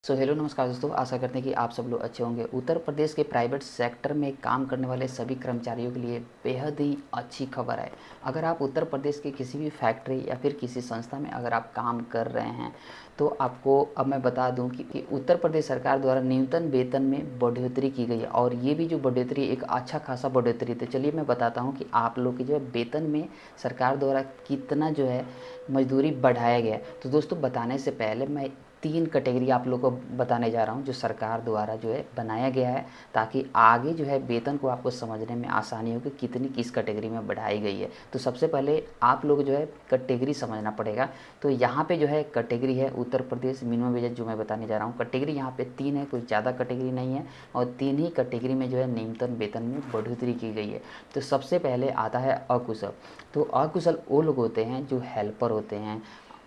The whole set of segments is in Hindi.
हेलो नमस्कार दोस्तों, आशा करते हैं कि आप सब लोग अच्छे होंगे। उत्तर प्रदेश के प्राइवेट सेक्टर में काम करने वाले सभी कर्मचारियों के लिए बेहद ही अच्छी खबर है। अगर आप उत्तर प्रदेश की किसी भी फैक्ट्री या फिर किसी संस्था में अगर आप काम कर रहे हैं तो आपको अब मैं बता दूं कि उत्तर प्रदेश सरकार द्वारा न्यूनतम वेतन में बढ़ोतरी की गई है और ये भी जो बढ़ोतरी एक अच्छा खासा बढ़ोतरी। तो चलिए मैं बताता हूँ कि आप लोग की जो है वेतन में सरकार द्वारा कितना जो है मजदूरी बढ़ाया गया है। तो दोस्तों बताने से पहले मैं 3 कैटेगरी आप लोगों को बताने जा रहा हूँ जो सरकार द्वारा जो है बनाया गया है, ताकि आगे जो है वेतन को आपको समझने में आसानी हो कि कितनी किस कैटेगरी में बढ़ाई गई है। तो सबसे पहले आप लोग जो है कैटेगरी समझना पड़ेगा। तो यहाँ पे जो है कैटेगरी है उत्तर प्रदेश मिनिमम वेजेस जो मैं बताने जा रहा हूँ। कैटेगरी यहाँ पे 3 है, कुछ ज़्यादा कैटेगरी नहीं है और 3 ही कैटेगरी में जो है न्यूनतम वेतन में बढ़ोतरी की गई है। तो सबसे पहले आता है अकुशल। तो अकुशल वो लोग होते हैं जो हेल्पर होते हैं,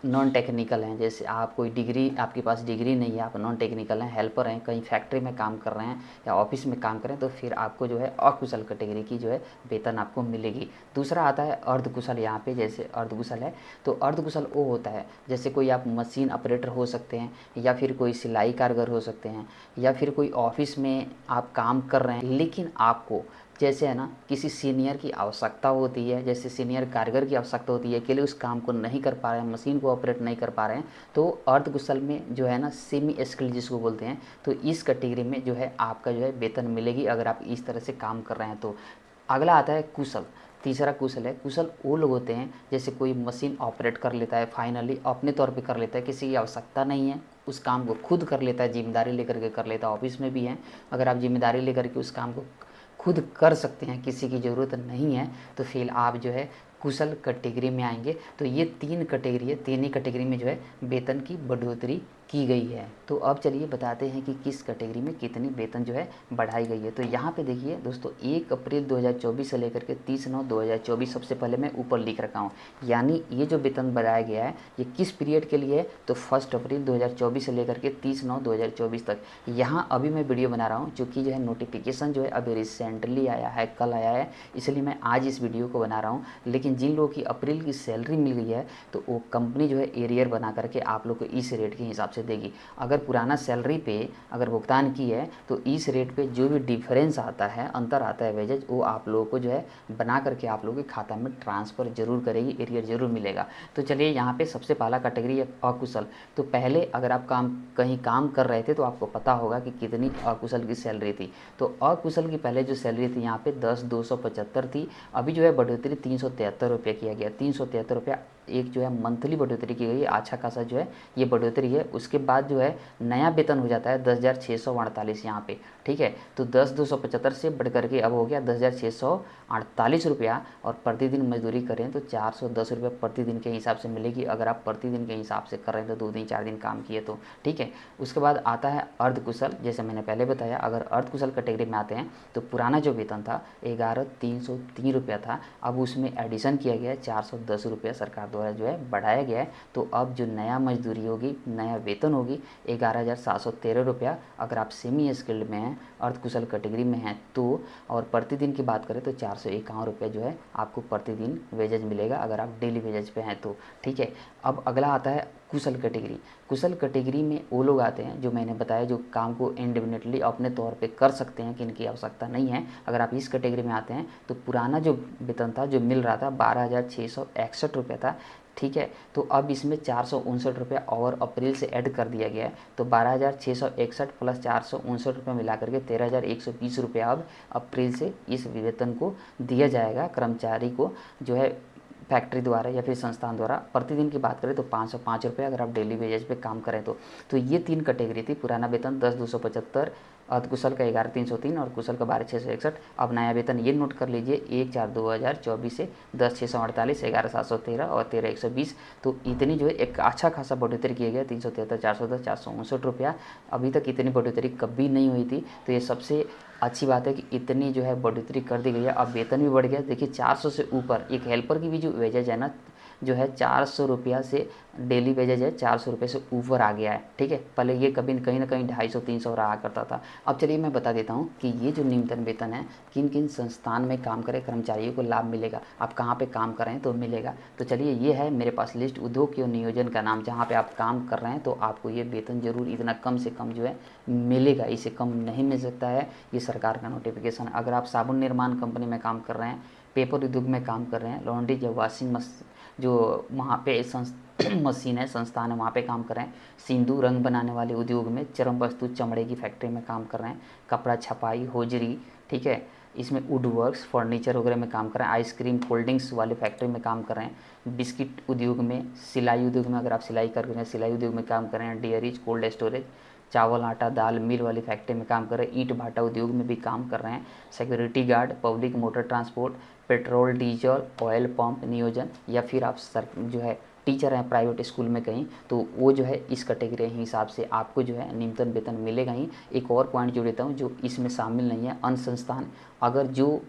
नॉन टेक्निकल हैं। जैसे आप कोई डिग्री, आपके पास डिग्री नहीं है, आप नॉन टेक्निकल हैं, हेल्पर हैं, कहीं फैक्ट्री में काम कर रहे हैं या ऑफिस में काम कर रहे हैं, तो फिर आपको जो है अकुशल कैटेगरी की जो है वेतन आपको मिलेगी। दूसरा आता है अर्धकुशल। यहाँ पे जैसे अर्धकुशल है तो अर्धकुशल वो होता है जैसे कोई आप मशीन ऑपरेटर हो सकते हैं या फिर कोई सिलाई कारीगर हो सकते हैं या फिर कोई ऑफिस में आप काम कर रहे हैं, लेकिन आपको जैसे है ना किसी सीनियर की आवश्यकता होती है, जैसे सीनियर कारीगर की आवश्यकता होती है, अकेले उस काम को नहीं कर पा रहे हैं, मशीन को ऑपरेट नहीं कर पा रहे हैं, तो अर्धकुशल में जो है ना सेमी स्किल जिसको बोलते हैं, तो इस कैटेगरी में जो है आपका जो है वेतन मिलेगी अगर आप इस तरह से काम कर रहे हैं तो। अगला आता है कुशल। तीसरा कुशल है। कुशल वो लोग होते हैं जैसे कोई मशीन ऑपरेट कर लेता है, फाइनली अपने तौर पे कर लेता है, किसी की आवश्यकता नहीं है, उस काम को खुद कर लेता है, जिम्मेदारी लेकर के कर लेता है। ऑफिस में भी है, अगर आप जिम्मेदारी लेकर के उस काम को खुद कर सकते हैं, किसी की ज़रूरत नहीं है, तो फिर आप जो है कुशल कैटेगरी में आएंगे। तो ये 3 कैटेगरी है, 3 ही कैटेगरी में जो है वेतन की बढ़ोतरी की गई है। तो अब चलिए बताते हैं कि किस कैटेगरी में कितनी वेतन जो है बढ़ाई गई है। तो यहाँ पे देखिए दोस्तों 1 अप्रैल 2024 से लेकर के 30/9/2024 सबसे पहले मैं ऊपर लिख रखा हूँ। यानी ये जो वेतन बढ़ाया गया है ये किस पीरियड के लिए है, तो 1 अप्रैल 2024 से लेकर के 30/9/2024 तक। यहाँ अभी मैं वीडियो बना रहा हूँ चूँकि जो है नोटिफिकेशन जो है अभी रिसेंटली आया है, कल आया है, इसलिए मैं आज इस वीडियो को बना रहा हूँ। लेकिन जिन लोगों की अप्रैल की सैलरी मिल गई है तो वो कंपनी जो है एरियर बना करके आप लोग को इस रेट के हिसाब से देगी। अगर पुराना सैलरी पे अगर भुगतान की है तो इस रेट पे जो भी डिफरेंस आता है, अंतर आता है वेजेज, वो आप लोगों को जो है बना करके आप लोगों के खाता में ट्रांसफ़र जरूर करेगी, एरियर जरूर मिलेगा। तो चलिए यहाँ पे सबसे पहला कैटेगरी है अकुशल। तो पहले अगर आप कहीं काम कर रहे थे तो आपको पता होगा कि कितनी अकुशल की सैलरी थी। तो अकुशल की पहले जो सैलरी थी यहाँ पे 10,275 थी। अभी जो है बढ़ोतरी 373 रुपये किया गया, 373 रुपया एक जो है मंथली बढ़ोतरी की गई है। अच्छा खासा जो है ये बढ़ोतरी है। उसके बाद जो है नया वेतन हो जाता है 10,648 यहाँ पे, ठीक है। तो 10,275 से बढ़ करके अब हो गया 10,648 रुपया, और प्रतिदिन मजदूरी करें तो 410 रुपये प्रतिदिन के हिसाब से मिलेगी अगर आप प्रतिदिन के हिसाब से कर रहे हैं तो 2 दिन 4 दिन काम किए तो, ठीक है। उसके बाद आता है अर्धकुशल। जैसे मैंने पहले बताया, अगर अर्धकुशल कैटेगरी में आते हैं तो पुराना जो वेतन था 11,303 रुपया था, अब उसमें एडिशन किया गया है 410 रुपया सरकार द्वारा जो है बढ़ाया गया है। तो अब जो नया मजदूरी होगी, नया वेतन होगी 11,713 रुपया अगर आप सेमी स्किल्ड में हैं, अर्धकुशल कैटेगरी में हैं तो। और प्रतिदिन की बात करें तो 451 रुपये जो है आपको प्रतिदिन वेजेज मिलेगा अगर आप डेली वेजेज पे हैं तो, ठीक है। अब अगला आता है कुशल कैटेगरी। कुशल कैटेगरी में वो लोग आते हैं जो मैंने बताया जो काम को इंडिपेंडेंटली अपने तौर पे कर सकते हैं, कि इनकी आवश्यकता नहीं है। अगर आप इस कैटेगरी में आते हैं तो पुराना जो वेतन था जो मिल रहा था 12,661 रुपये था, ठीक है। तो अब इसमें 459 रुपये और अप्रैल से ऐड कर दिया गया है, तो 12,661 प्लस 459 रुपये मिला करके 13,120 रुपया अब अप्रैल से इस वेतन को दिया जाएगा कर्मचारी को जो है फैक्ट्री द्वारा या फिर संस्थान द्वारा। प्रतिदिन की बात करें तो 505 रुपये अगर आप डेली वेजेज पे काम करें तो ये 3 कैटेगरी थी। पुराना वेतन 10,275, अर्धकुशल का 11,303 और कुशल का 12,661। अब नया वेतन ये नोट कर लीजिए 1/4/2024 से 10,648, 11,713 और 13,120। तो इतनी जो है एक अच्छा खासा बढ़ोतरी किया गया, 373, 410, 459 रुपया। अभी तक इतनी बढ़ोतरी कभी नहीं हुई थी, तो ये सबसे अच्छी बात है कि इतनी जो है बढ़ोतरी कर दी गई है। अब वेतन भी बढ़ गया। देखिए 400 से ऊपर एक हेल्पर की भी जो वेजेज है ना जो है 400 रुपया से डेली वेजेज है 400 रुपये से ऊपर आ गया है। ठीक है, पहले ये कभी कहीं ना कहीं 250-300 रहा करता था। अब चलिए मैं बता देता हूँ कि ये जो न्यूनतम वेतन है किन किन संस्थान में काम करे कर्मचारियों को लाभ मिलेगा, आप कहाँ पे काम कर रहे हैं तो मिलेगा। तो चलिए ये है मेरे पास लिस्ट उद्योग एवं नियोजन का नाम, जहाँ पे आप काम कर रहे हैं तो आपको ये वेतन जरूर इतना कम से कम जो है मिलेगा, इससे कम नहीं मिल सकता है। ये सरकार का नोटिफिकेशन। अगर आप साबुन निर्माण कंपनी में काम कर रहे हैं, पेपर उद्योग में काम कर रहे हैं, लॉन्ड्री या वॉशिंग जो वहाँ पे मशीन है संस्थान है वहाँ पे काम कर रहे हैं, सिंदूर रंग बनाने वाले उद्योग में, चर्म वस्तु चमड़े की फैक्ट्री में काम कर रहे हैं, कपड़ा छपाई होजरी, ठीक है, इसमें वुड वर्क्स फर्नीचर वगैरह में काम कर रहे हैं, आइसक्रीम कोल्ड ड्रिंक्स वाले फैक्ट्री में काम कर रहे हैं, बिस्किट उद्योग में, सिलाई उद्योग में अगर आप सिलाई कर रहे हैं सिलाई उद्योग में काम कर रहे हैं, डेयरीज कोल्ड स्टोरेज, चावल आटा दाल मिल वाली फैक्ट्री में काम कर रहे हैं, ईंट भाटा उद्योग में भी काम कर रहे हैं, security guard, public motor transport, petrol diesel oil pump नियोजन, या फिर आप जो है टीचर हैं प्राइवेट स्कूल में कहीं, तो वो जो है इस कैटेगरी के हिसाब से आपको जो है न्यूनतम वेतन मिलेगा ही। एक और पॉइंट जो देता हूँ जो इसमें शामिल नहीं है, अन्य संस्थान अगर जो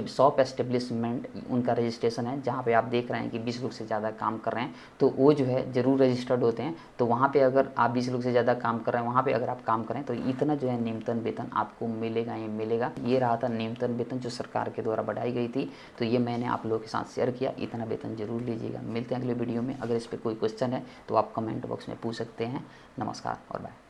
शॉप एस्टेब्लिशमेंट उनका रजिस्ट्रेशन है जहाँ पे आप देख रहे हैं कि 20 लोग से ज़्यादा काम कर रहे हैं तो वो जो है ज़रूर रजिस्टर्ड होते हैं। तो वहाँ पे अगर आप 20 लोग से ज़्यादा काम कर रहे हैं, वहाँ पे अगर आप काम करें तो इतना जो है न्यूनतम वेतन आपको मिलेगा ही मिलेगा। ये रहा था न्यूनतम वेतन जो सरकार के द्वारा बढ़ाई गई थी, तो ये मैंने आप लोगों के साथ शेयर किया। इतना वेतन जरूर लीजिएगा। मिलते हैं अगले वीडियो में। अगर इस पर कोई क्वेश्चन है तो आप कमेंट बॉक्स में पूछ सकते हैं। नमस्कार और बाय।